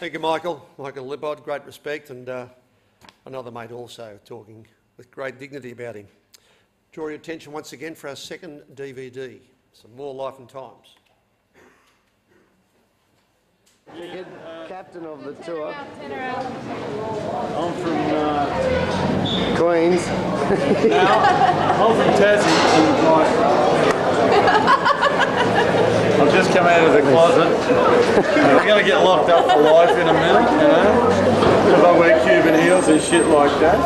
Thank you, Michael. Michael Lippod, great respect, and another mate also talking with great dignity about him. Draw your attention once again for our second DVD, Some More Life and Times. Pickett, captain of the tour. I'm from Queens. I'm from Tassie. I've just come out of the closet. I'm going to get locked up for life in a minute, you know, because I wear Cuban heels and shit like that.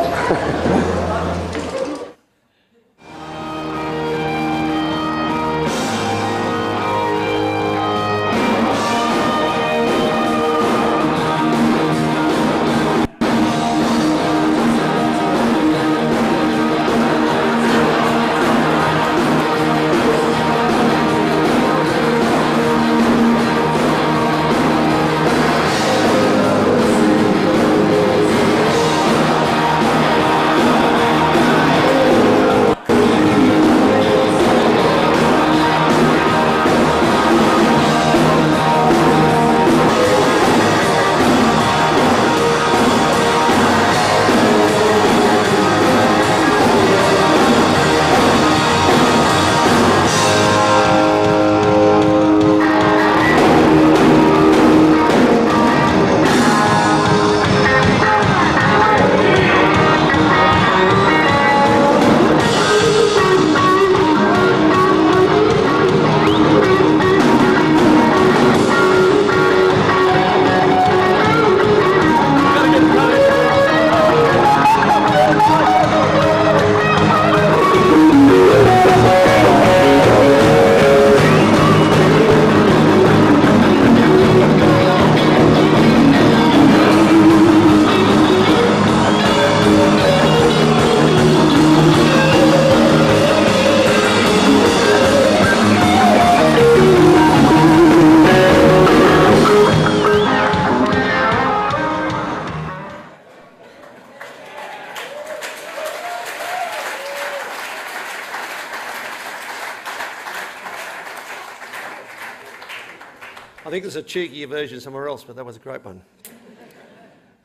I think there's a cheekier version somewhere else, but that was a great one.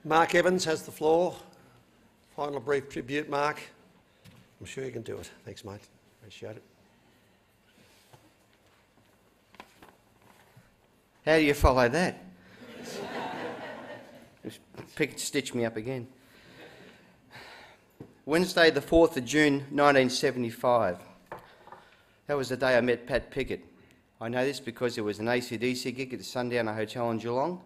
Mark Evans has the floor. Final brief tribute, Mark. I'm sure you can do it. Thanks, mate. Appreciate it. How do you follow that? Pickett stitched me up again. Wednesday, the 4th of June, 1975. That was the day I met Pat Pickett. I know this because there was an AC/DC gig at the Sundowner Hotel in Geelong.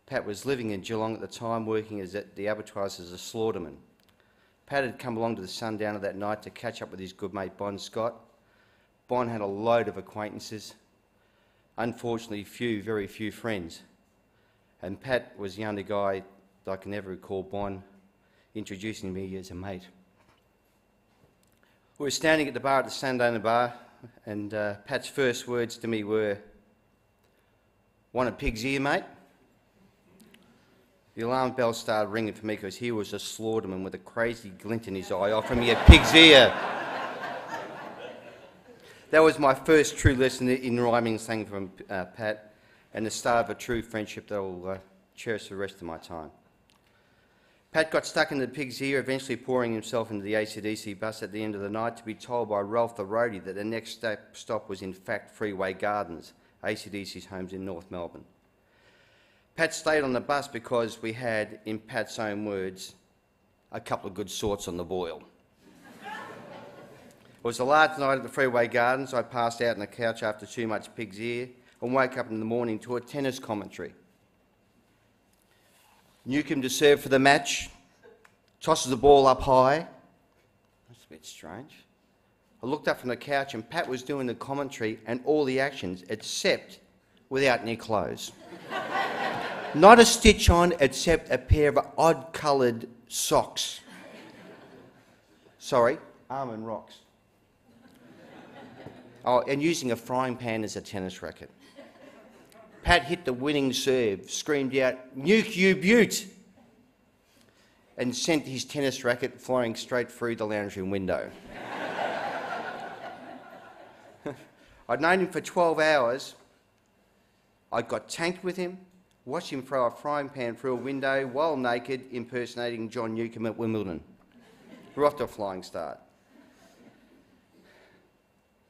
Pat was living in Geelong at the time, working at the abattoirs as a slaughterman. Pat had come along to the Sundowner that night to catch up with his good mate Bon Scott. Bon had a load of acquaintances, unfortunately very few friends. And Pat was the only guy that I can ever recall Bon introducing me as a mate. We were standing at the bar at the Sundowner bar, and Pat's first words to me were, "Want a pig's ear, mate?" The alarm bell started ringing for me because he was a slaughterman with a crazy glint in his eye offering me a pig's ear. That was my first true lesson in rhyming slang from Pat, and the start of a true friendship that I'll cherish the rest of my time. Pat got stuck in the pig's ear, eventually pouring himself into the AC/DC bus at the end of the night to be told by Ralph the roadie that the next stop was in fact Freeway Gardens, AC/DC's homes in North Melbourne. Pat stayed on the bus because we had, in Pat's own words, a couple of good sorts on the boil. It was the last night at the Freeway Gardens. I passed out on the couch after too much pig's ear and woke up in the morning to a tennis commentary. Newcombe to serve for the match, tosses the ball up high. That's a bit strange. I looked up from the couch and Pat was doing the commentary and all the actions, except without any clothes. Not a stitch on, except a pair of odd-coloured socks. Sorry, almond rocks. Oh, and using a frying pan as a tennis racket. Pat hit the winning serve, screamed out, "Nuke you beaut!" and sent his tennis racket flying straight through the lounge room window. I'd known him for 12 hours. I got tanked with him, watched him throw a frying pan through a window while naked, impersonating John Newcombe at Wimbledon. We're off to a flying start.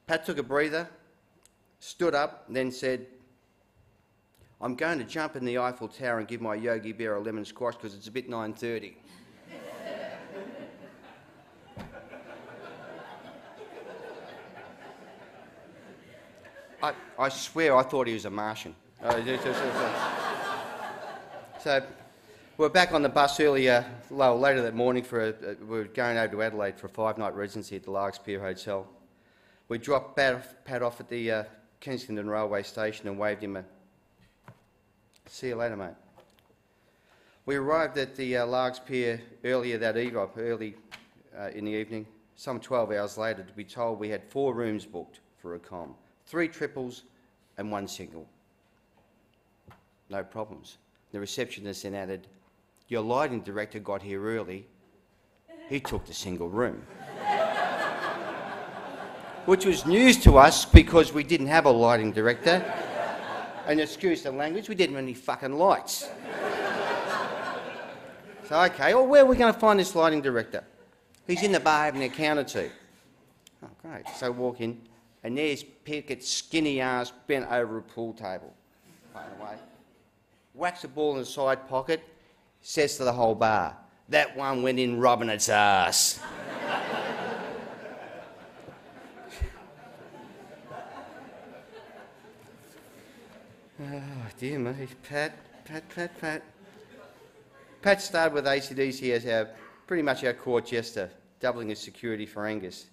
Pat took a breather, stood up, then said, "I'm going to jump in the Eiffel Tower and give my Yogi Bear a lemon squash because it's a bit 9:30. I swear I thought he was a Martian. So we're back on the bus later that morning we were going over to Adelaide for a 5-night residency at the Larkspur Hotel. We dropped Pat off at the Kensington railway station and waved him a "see you later, mate." We arrived at the Larkspur early in the evening, some 12 hours later, to be told we had 4 rooms booked for a com, 3 triples and 1 single. No problems. The receptionist then added, "Your lighting director got here early. He took the single room." Which was news to us because we didn't have a lighting director. And excuse the language, we didn't have any fucking lights. So, okay, well, where are we going to find this lighting director? He's in the bar having a counter or two. Oh, great. So walk in, and there's Pickett's skinny ass bent over a pool table. By the way, whacks a ball in the side pocket, says to the whole bar, "That one went in robbing its ass." Oh, dear me, Pat. Pat started with AC/DC as pretty much our court jester, doubling as security for Angus,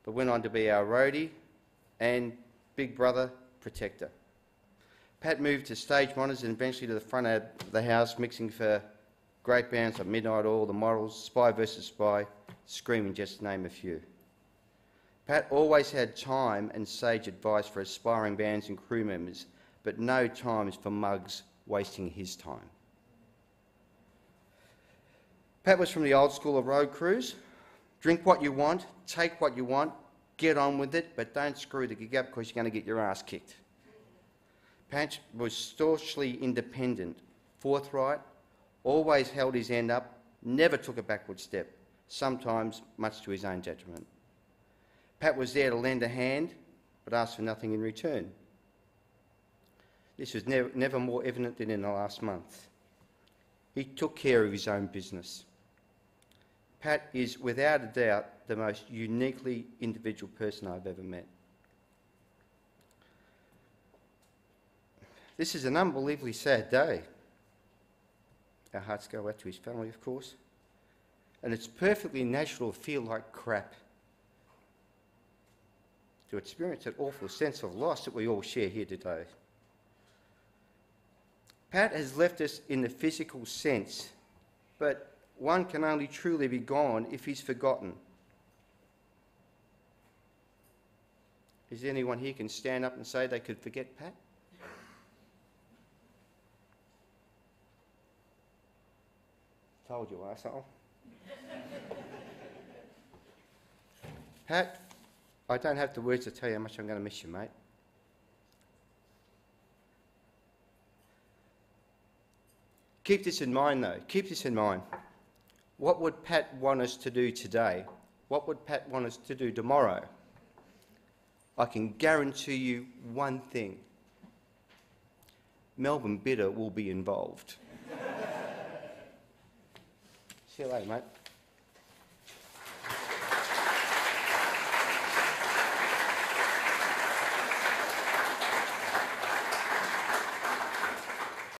but went on to be our roadie and big brother protector. Pat moved to stage monitors and eventually to the front of the house, mixing for great bands like Midnight Oil, The Models, Spy vs. Spy, Screaming, just to name a few. Pat always had time and sage advice for aspiring bands and crew members, but no times for mugs wasting his time. Pat was from the old school of road crews. Drink what you want, take what you want, get on with it, but don't screw the gig up because you're going to get your ass kicked. Pat was staunchly independent, forthright, always held his end up, never took a backward step, sometimes much to his own detriment. Pat was there to lend a hand, but asked for nothing in return. This was never more evident than in the last month. He took care of his own business. Pat is, without a doubt, the most uniquely individual person I've ever met. This is an unbelievably sad day. Our hearts go out to his family, of course. And it's perfectly natural to feel like crap, to experience that awful sense of loss that we all share here today. Pat has left us in the physical sense, but one can only truly be gone if he's forgotten. Is there anyone here can stand up and say they could forget Pat? Told you, arsehole. Pat, I don't have the words to tell you how much I'm going to miss you, mate. Keep this in mind, though. Keep this in mind. What would Pat want us to do today? What would Pat want us to do tomorrow? I can guarantee you one thing. Melbourne Bitter will be involved. See you later, mate.